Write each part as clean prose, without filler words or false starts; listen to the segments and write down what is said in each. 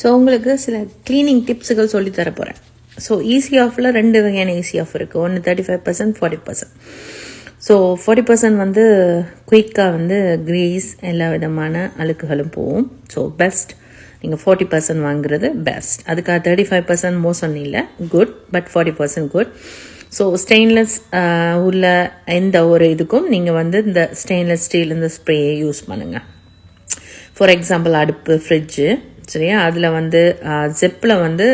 So உங்களுக்கு சில cleaning டிப்ஸுகள் சொல்லித்தர போகிறேன். ஸோ ஈஸி ஆஃபில் 2 வகையான ஈஸி ஆஃப் இருக்குது. ஒன்று 35%, 40%. ஸோ 40% வந்து குயிக்காக வந்து கிரீஸ் எல்லா விதமான அழுக்குகளும் போகும். ஸோ பெஸ்ட் நீங்கள் 40% வாங்குறது பெஸ்ட். அதுக்காக 35% மோசம் இல்லை, good. But 40% good. So stainless உள்ள எந்த ஒரு இதுக்கும் நீங்கள் வந்து இந்த ஸ்டெயின்லெஸ் ஸ்டீல் இந்த ஸ்ப்ரேயை யூஸ் பண்ணுங்கள். ஃபார் எக்ஸாம்பிள் அடுப்பு, ஃப்ரிட்ஜு, சரியா, அதில் வந்து ஜெப்பில் வந்து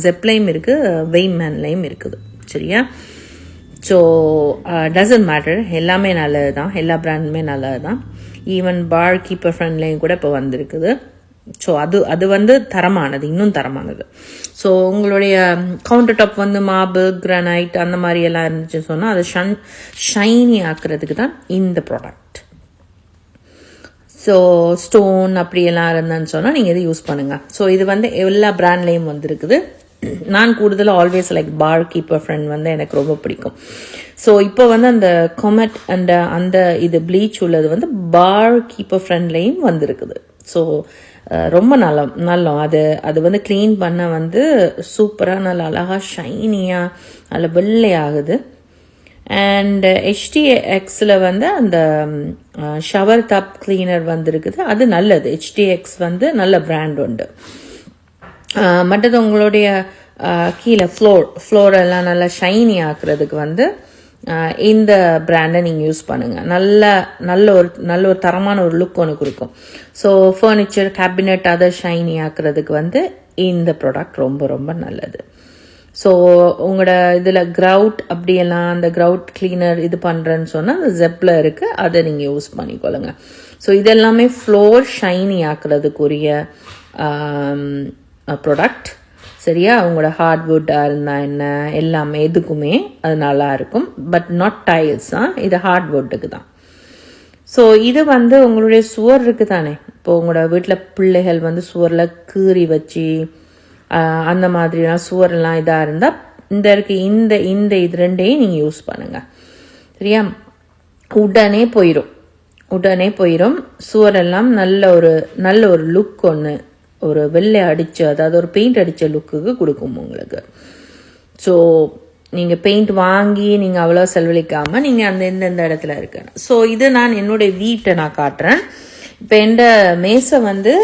ஜெப்லையும் இருக்குது, வெய்மேன்லையும் இருக்குது, சரியா. ஸோ டசன்ட் மேட்டர், எல்லாமே நல்லது தான், எல்லா பிராண்டுமே நல்லது தான். ஈவன் பார் கீப்பர் ஃப்ரெண்ட்லையும் கூட இப்போ வந்திருக்குது. ஸோ அது வந்து தரமானது, இன்னும் தரமானது. ஸோ உங்களுடைய கவுண்டர் டாப் வந்து மார்பிள், கிரானைட் அந்த மாதிரி எல்லாம் இருந்துச்சுன்னு சொன்னால் அதை ஷைனி ஆக்குறதுக்கு தான் இந்த ப்ராடக்ட். ஸோ ஸ்டோன் அப்படியெல்லாம் இருந்தேன்னு சொன்னால் நீங்கள் இதை யூஸ் பண்ணுங்கள். ஸோ இது வந்து எல்லா பிராண்ட்லேயும் வந்துருக்குது. நான் கூடுதலாக ஆல்வேஸ் லைக் பார் கீப்பர் ஃப்ரெண்ட் வந்து எனக்கு ரொம்ப பிடிக்கும். ஸோ இப்போ வந்து அந்த கொமெட் அந்த இது ப்ளீச் உள்ளது வந்து பார் கீப்பர் ஃப்ரெண்ட்லேயும் வந்திருக்குது. ஸோ ரொம்ப நல்ல அது வந்து க்ளீன் பண்ண வந்து சூப்பராக நல்ல அழகாக ஷைனியாக நல்ல வெள்ளையாகுது. அண்ட் HTX வந்து அந்த ஷவர் டப் கிளீனர் வந்துருக்குது, அது நல்லது. HTX வந்து நல்ல பிராண்ட் உண்டு. மற்றது உங்களுடைய கீழே ஃப்ளோர் எல்லாம் நல்லா ஷைனி ஆக்குறதுக்கு வந்து இந்த பிராண்டை நீங்கள் யூஸ் பண்ணுங்கள். நல்ல ஒரு தரமான ஒரு லுக் ஒன்று கொடுக்கும். ஸோ ஃபர்னிச்சர், கேபினெட் அதை ஷைனி ஆக்குறதுக்கு வந்து இந்த ப்ராடக்ட் ரொம்ப ரொம்ப நல்லது. ஸோ உங்களோட இதில் கிரவுட் அப்படியெல்லாம் அந்த கிரவுட் கிளீனர் இது பண்ணுறேன்னு சொன்னால் அந்த ஜெப்பில் இருக்குது, அதை நீங்கள் யூஸ் பண்ணிக்கொள்ளுங்க. ஸோ இதெல்லாமே ஃப்ளோர் ஷைனி ஆக்குறதுக்குரிய ப்ராடக்ட், சரியா. உங்களோட ஹார்ட்வுட்டாக இருந்தால் என்ன, எல்லாமே எதுக்குமே அது நல்லா இருக்கும். பட் நாட் டைல்ஸ் தான், இது ஹார்ட்வுட்டுக்கு தான். ஸோ இது வந்து உங்களுடைய சுவர் இருக்குது தானே, இப்போ உங்களோட வீட்டில் பிள்ளைகள் வந்து சுவரில் கீறி வச்சு அந்த மாதிரிலாம் சுவரெல்லாம் இதாக இருந்தால் இந்த இது ரெண்டையும் நீங்கள் யூஸ் பண்ணுங்கள், சரியா. உடனே போயிடும் சுவரெல்லாம். நல்ல ஒரு லுக் ஒன்று, ஒரு வெள்ளை அடிச்சு, அதாவது ஒரு பெயிண்ட் அடித்த லுக்குக்கு கொடுக்கும் உங்களுக்கு. ஸோ நீங்கள் பெயிண்ட் வாங்கி நீங்கள் அவ்வளோ செலவழிக்காமல் நீங்கள் அந்த எந்தெந்த இடத்துல இருக்கு. ஸோ இது நான் என்னுடைய வீட்டை நான் காட்டுறேன். இப்போ எந்த மேசை வந்து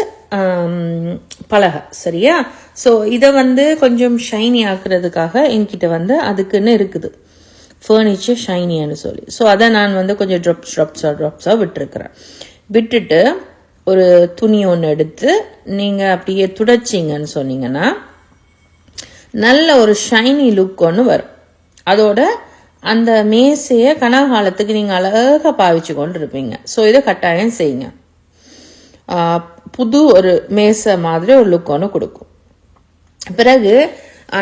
பலகை, சரியா. ஸோ இதை வந்து கொஞ்சம் ஷைனி ஆக்குறதுக்காக என்கிட்ட வந்து அதுக்குன்னு இருக்குது ஃபர்னிச்சர் ஷைனின்னு சொல்லி. ஸோ அதை நான் வந்து கொஞ்சம் ட்ராப்ஸாக விட்டுட்டு ஒரு துணி ஒன்று எடுத்து நீங்கள் அப்படியே துடைச்சிங்கன்னு சொன்னீங்கன்னா நல்ல ஒரு ஷைனி லுக் ஒன்று வரும். அதோட அந்த மேசையை கனகாலத்துக்கு நீங்கள் அழகாக பாவிச்சு கொண்டு இருப்பீங்க. ஸோ இதை கட்டாயம் செய்யுங்க. புது ஒரு மேசை மாதிரி ஒரு லுக் ஒன்று கொடுக்கும். பிறகு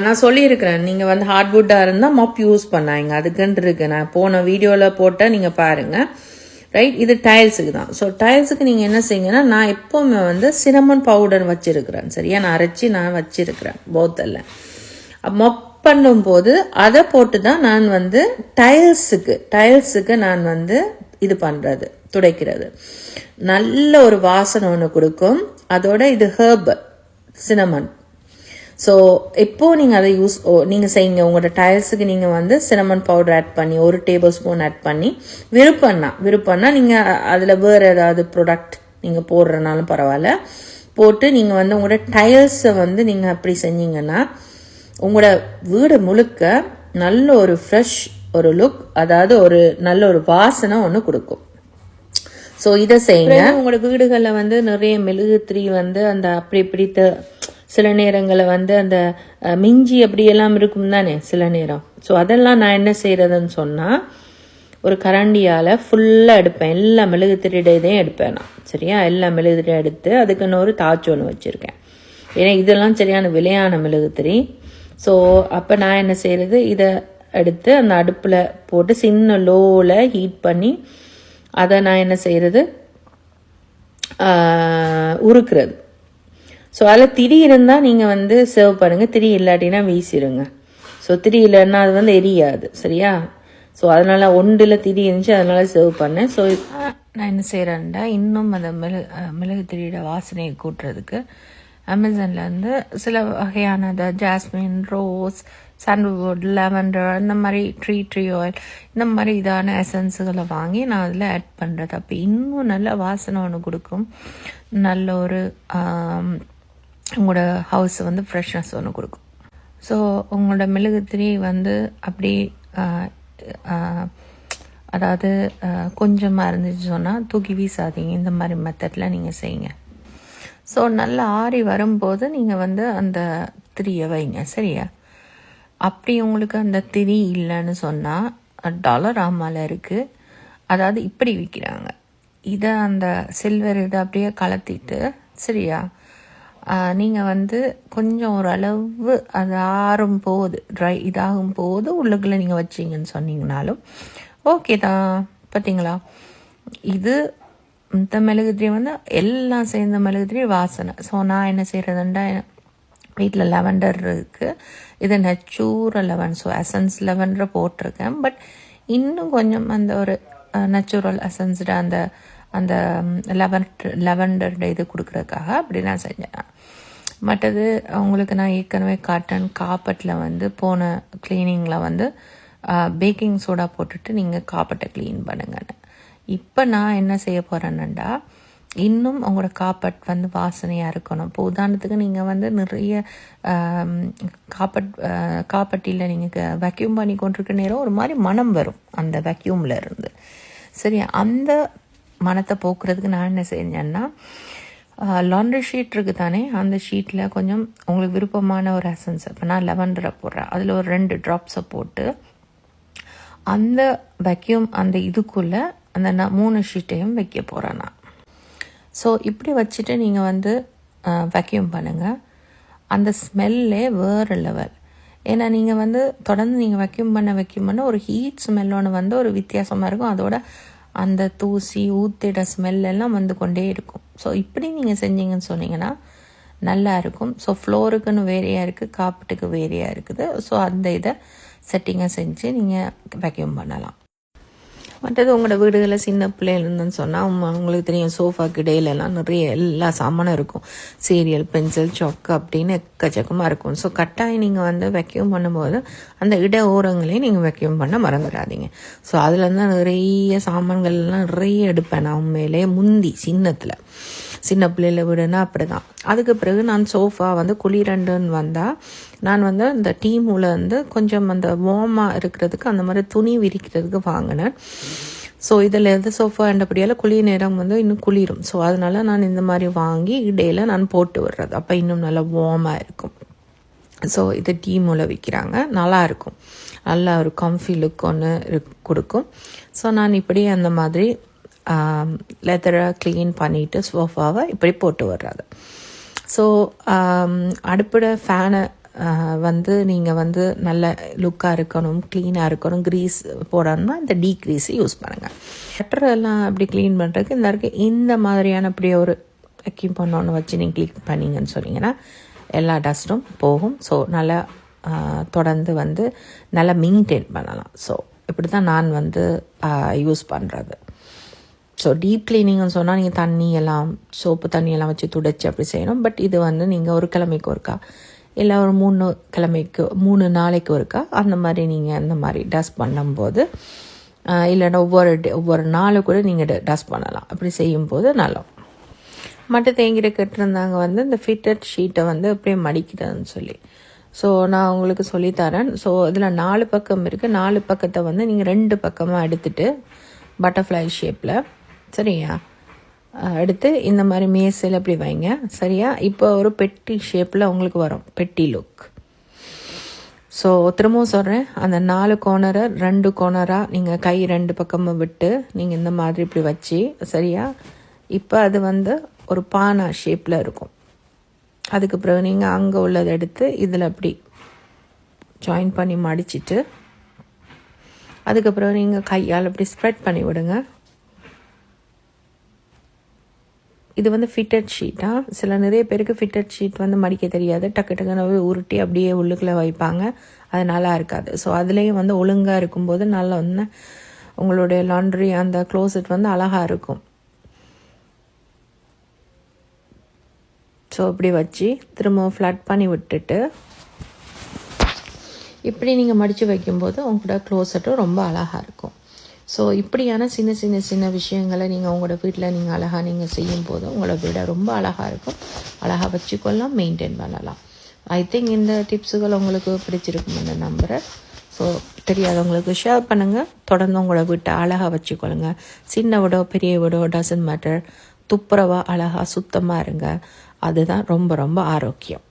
நான் சொல்லியிருக்கிறேன், நீங்கள் வந்து ஹார்ட்வுட்டாக இருந்தால் மொப் யூஸ் பண்ணாங்க, அதுக்குன்ட்டு இருக்கு. நான் போன வீடியோவில் போட்டால் நீங்கள் பாருங்கள், ரைட். இது டைல்ஸுக்கு தான். ஸோ டைல்ஸுக்கு நீங்கள் என்ன செய்யுங்கன்னா, நான் எப்போவுமே வந்து சினமன் பவுடர் வச்சுருக்கிறேன், சரியா. நான் அரைச்சி வச்சுருக்கிறேன் போத்தலில். மொப் பண்ணும்போது அதை போட்டு தான் நான் வந்து டைல்ஸுக்கு நான் வந்து இது பண்ணுறது, துடைக்கிறது. நல்ல ஒரு வாசனை ஒன்று கொடுக்கும். அதோட இது ஹெர்ப் சினமன். ஸோ இப்போ நீங்கள் அதை நீங்கள் செய்யுங்க. உங்களோட டைல்ஸுக்கு நீங்கள் வந்து சினமன் பவுடர் ஆட் பண்ணி 1 டேபிள் ஸ்பூன் ஆட் பண்ணி விருப்பம்னா நீங்கள் அதில் வேறு ஏதாவது ப்ராடக்ட் நீங்கள் போடுறனாலும் பரவாயில்ல, போட்டு நீங்கள் வந்து உங்களோட டைல்ஸை வந்து நீங்கள் அப்படி செஞ்சீங்கன்னா உங்களோட வீடு முழுக்க நல்ல ஒரு ஃப்ரெஷ் ஒரு லுக், அதாவது ஒரு நல்ல ஒரு வாசனை ஒன்று கொடுக்கும். ஸோ இதை செய்யுங்க. உங்களோட வீடுகளில் வந்து நிறைய மெழுகுத்திரி வந்து அந்த அப்படி பிடித்த சில நேரங்களில் வந்து அந்த மிஞ்சி அப்படியெல்லாம் இருக்கும் தானே சில நேரம். ஸோ அதெல்லாம் நான் என்ன செய்கிறதுன்னு சொன்னால், ஒரு கரண்டியால் ஃபுல்லாக எடுப்பேன். எல்லா மெழுகுத்திரியுடையதையும் எடுப்பேன் நான், சரியா. எல்லா மெழுகுத்திரியும் எடுத்து அதுக்குன்னு ஒரு தாச்சு ஒன்று வச்சுருக்கேன். ஏன்னா இதெல்லாம் சரியான விலையான மெழுகுத்திரி. ஸோ அப்போ நான் என்ன செய்கிறது, இதை எடுத்து அந்த அடுப்பில் போட்டு சின்ன லோவில் ஹீட் பண்ணி அதை நான் என்ன செய்கிறது, உருக்குறது. ஸோ அதில் திரி இருந்தால் நீங்கள் வந்து சர்வ் பண்ணுங்கள், திரி இல்லாட்டினா வீசிடுங்க. ஸோ திரி இல்லைன்னா அது வந்து எரியாது, சரியா. ஸோ அதனால் ஒன்றில் திரி இருந்துச்சு, அதனால் சர்வ் பண்ணேன். ஸோ நான் என்ன செய்கிறேன்டா, இன்னும் அந்த மிளகு திரியோட வாசனையை கூட்டுறதுக்கு அமேசான்லேருந்து சில வகையான ஜாஸ்மின், ரோஸ், சாண்டல்வுட், லாவெண்டர், இந்த மாதிரி ட்ரீ ஆயில், இந்த மாதிரி இதான எசன்ஸுகளை வாங்கி நான் அதில் ஆட் பண்ணுறது. அப்போ இன்னும் நல்ல வாசனை ஒன்று கொடுக்கும், நல்ல ஒரு உங்களோட ஹவுஸ் வந்து ஃப்ரெஷ்னஸ் ஒன்று கொடுக்கும். ஸோ உங்களோட மெழுகுத்திரி வந்து அப்படி அதாவது கொஞ்சமாக இருந்துச்சு சொன்னால் தூக்கி வீசாதீங்க. இந்த மாதிரி மெத்தடில் நீங்கள் செய்யுங்க. ஸோ நல்லா ஆறி வரும்போது நீங்கள் வந்து அந்த திரியை வைங்க. சரியா? அப்படி உங்களுக்கு அந்த திரி இல்லைன்னு சொன்னால் டாலராமாவில் இருக்குது. அதாவது இப்படி விற்கிறாங்க. இதை அந்த சில்வர் இதை அப்படியே கலத்திட்டு, சரியா, நீங்கள் வந்து கொஞ்சம் ஓரளவு அது ஆறும் போது, ட்ரை இதாகும் போது உள்ளுக்குள்ளே நீங்கள் வச்சிங்கன்னு சொன்னீங்கனாலும் ஓகே தான். பார்த்தீங்களா? இது இந்த மெழுகுத்திரி வந்து எல்லாம் சேர்ந்த மெழுகுத்திரி வாசனை. ஸோ நான் என்ன செய்கிறதுண்டா, வீட்டில் லெவெண்டர் இருக்குது, இது natural eleven, so essence lavender போட்டிருக்கேன். பட் இன்னும் கொஞ்சம் அந்த ஒரு நேச்சுரல் எசன்ஸ்டு அந்த அந்த லெவெண்டர் இது கொடுக்குறதுக்காக அப்படி நான் செஞ்சேன். மற்றது உங்களுக்கு நான் ஏற்கனவே காட்டன் காப்பட்டில் வந்து போன க்ளீனிங்கில் வந்து பேக்கிங் சோடா போட்டுட்டு நீங்கள் காப்பட்டை க்ளீன் பண்ணுங்கன்னு. இப்போ நான் என்ன செய்ய போகிறேன்னுடா, இன்னும் உங்களோட காப்பட் வந்து வாசனையாக இருக்கணும். இப்போ உதாரணத்துக்கு நீங்கள் வந்து நிறைய காப்பட்டியில் நீங்கள் வேக்யூம் பண்ணி கொண்டிருக்க நேரம் ஒரு மாதிரி மனம் வரும் அந்த வேக்யூமில் இருந்து. சரி, அந்த மனத்தை போக்குறதுக்கு நான் என்ன செஞ்சேன்னா, லாண்ட்ரி ஷீட் இருக்குது தானே, அந்த ஷீட்டில் கொஞ்சம் உங்களுக்கு விருப்பமான ஒரு எசன்ஸ், இப்போ நான் லெவெண்டரை போடுறேன், அதில் ஒரு 2 ட்ராப்ஸை போட்டு அந்த வேக்யூம் அந்த இதுக்குள்ளே அந்த 3 ஷீட்டையும் வைக்க போகிறேன் நான். ஸோ இப்படி வச்சுட்டு நீங்கள் வந்து வேக்யூம் பண்ணுங்கள். அந்த ஸ்மெல்லே வேறு லெவல். ஏன்னா நீங்கள் வந்து தொடர்ந்து நீங்கள் வேக்யூம் பண்ண ஒரு ஹீட் ஸ்மெல்லோன்னு வந்து ஒரு வித்தியாசமாக இருக்கும். அதோட அந்த தூசி ஊத்திட ஸ்மெல்லாம் வந்து கொண்டே இருக்கும். ஸோ இப்படி நீங்கள் செஞ்சீங்கன்னு சொன்னீங்கன்னா நல்லா இருக்கும். ஸோ ஃப்ளோருக்குன்னு வேறையாக இருக்குது, காப்பட்டுக்கு வேறையாக இருக்குது. ஸோ அந்த இதை செட்டிங்கை செஞ்சு நீங்கள் வேக்யூம் பண்ணலாம். மற்றது உங்களோட வீடுகளில் சின்ன பிள்ளைகள் இருந்துன்னு சொன்னால் உங்களுக்கு தெரியும், சோஃபாக்கு இடையிலலாம் நிறைய எல்லா சாமானும் இருக்கும், சீரியல், பென்சில், சொக்கு அப்படின்னு எக்கச்சக்கமாக இருக்கும். ஸோ கட்டாயம் நீங்கள் வந்து வேக்யூம் பண்ணும்போது அந்த இட ஓரங்களையும் நீங்கள் வேக்யூம் பண்ண மறந்துடாதீங்க. ஸோ அதுலேருந்து நிறைய சாமான்கள்லாம் நிறைய எடுப்பேன் நான் உண்மையிலே. முந்தி சின்ன பிள்ளைல வீடுன்னா அப்படி தான். அதுக்கு பிறகு நான் சோஃபா வந்து குளிரண்டுன்னு வந்தால் நான் வந்து அந்த டீமில் வந்து கொஞ்சம் அந்த வார்மாக இருக்கிறதுக்கு அந்த மாதிரி துணி விரிக்கிறதுக்கு வாங்கினேன். ஸோ இதில் எது சோஃபா என்றபடியால் குளிர் நேரம் வந்து இன்னும் குளிரும். ஸோ அதனால் நான் இந்த மாதிரி வாங்கி இடையில நான் போட்டு விடுறது, அப்போ இன்னும் நல்லா வார்மாக இருக்கும். ஸோ இது டீமில் விற்கிறாங்க, நல்லாயிருக்கும், நல்லா ஒரு கம்ஃபி லுக் ஒன்று கொடுக்கும். ஸோ நான் இப்படி அந்த மாதிரி லெதரை க்ளீன் பண்ணிவிட்டு சோஃபாவை இப்படி போட்டு வர்றது. ஸோ அடுப்பிட ஃபேனை வந்து நீங்கள் வந்து நல்ல லுக்காக இருக்கணும், க்ளீனாக இருக்கணும், க்ரீஸ் போடணும்னா இந்த டீக்ரீஸை யூஸ் பண்ணுங்கள். ஷட்டரெல்லாம் அப்படி க்ளீன் பண்ணுறதுக்கு இந்த மாதிரியான அப்படியே ஒரு வேக்யூம் பண்ணோன்னு வச்சு நீங்கள் க்ளீன் பண்ணிங்கன்னு சொன்னீங்கன்னா எல்லா டஸ்ட்டும் போகும். ஸோ நல்லா தொடர்ந்து வந்து நல்லா மெயின்டைன் பண்ணலாம். ஸோ இப்படி தான் நான் வந்து யூஸ் பண்ணுறது. ஸோ டீப் கிளீனிங்னு சொன்னால் நீங்கள் தண்ணியெல்லாம் சோப்பு தண்ணியெல்லாம் வச்சு துடைச்சி அப்படி செய்யணும். பட் இது வந்து நீங்கள் ஒரு கிழமைக்கு ஒருக்கா இல்லை ஒரு 3 நாளைக்கு ஒருக்கா அந்த மாதிரி நீங்கள் அந்த மாதிரி டஸ்ட் பண்ணும்போது, இல்லைன்னா ஒவ்வொரு நாளும் கூட நீங்கள் டஸ்ட் பண்ணலாம். அப்படி செய்யும்போது நல்லா. மற்ற தேங்கிட்ட கட்டிருந்தாங்க வந்து இந்த ஃபிட்டட் ஷீட்டை வந்து அப்படியே மடிக்கிறதுன்னு சொல்லி. ஸோ நான் உங்களுக்கு சொல்லித்தரேன். ஸோ இதில் 4 பக்கம் இருக்குது. 4 பக்கத்தை வந்து நீங்கள் 2 பக்கமாக எடுத்துகிட்டு பட்டர்ஃப்ளை ஷேப்பில், சரியா, எடுத்து இந்த மாதிரி மேசையில் அப்படி வைங்க. சரியா? இப்போ ஒரு பெட்டி ஷேப்பில் உங்களுக்கு வரும், பெட்டி லுக். ஸோ திரும்பவும் சொல்கிறேன், அந்த 4 கார்னரை 2 கார்னராக நீங்கள் கை 2 பக்கமும் விட்டு நீங்கள் இந்த மாதிரி இப்படி வச்சு, சரியா, இப்போ அது வந்து ஒரு பானா ஷேப்பில் இருக்கும். அதுக்கு பிறகு நீங்கள் அங்கே உள்ளதை எடுத்து இதில் அப்படி ஜாயின் பண்ணி மடிச்சிட்டு அதுக்கப்புறம் நீங்கள் கையால் அப்படி ஸ்ப்ரெட் பண்ணி விடுங்க. இது வந்து ஃபிட்டட் ஷீட்டாக, நிறைய பேருக்கு ஃபிட்டட் ஷீட் வந்து மடிக்க தெரியாது, டக்குன்னு உருட்டி அப்படியே உள்ளுக்குள்ளே வைப்பாங்க, அது நல்லா இருக்காது. ஸோ அதுலேயும் வந்து ஒழுங்காக இருக்கும்போது நல்லா வந்து உங்களுடைய லாண்ட்ரி அந்த க்ளோசெட் வந்து அழகாக இருக்கும். ஸோ இப்படி வச்சு திரும்ப ஃப்ளட் பண்ணி விட்டுட்டு இப்படி நீங்கள் மடித்து வைக்கும்போது உங்களோட க்ளோசெட்டும் ரொம்ப அழகாக இருக்கும். ஸோ இப்படியான சின்ன சின்ன சின்ன விஷயங்களை நீங்கள் உங்களோட வீட்டில் நீங்கள் அழகாக நீங்கள் செய்யும்போது உங்களோட வீடை ரொம்ப அழகாக இருக்கும். அழகாக வச்சுக்கொள்ளலாம், மெயின்டைன் பண்ணலாம். ஐ திங்க் இந்த டிப்ஸுகள் உங்களுக்கு பிடிச்சிருக்குன்னு நம்புகிறேன். ஸோ தெரியாதவங்களுக்கு ஷேர் பண்ணுங்கள். தொடர்ந்து உங்களோட வீட்டை அழகாக வச்சுக்கொள்ளுங்க. சின்ன வீடோ பெரிய வீடோ டசன்ட் மேட்டர். துப்புரவாக அழகாக சுத்தமாக இருங்க. அதுதான் ரொம்ப ரொம்ப ஆரோக்கியம்.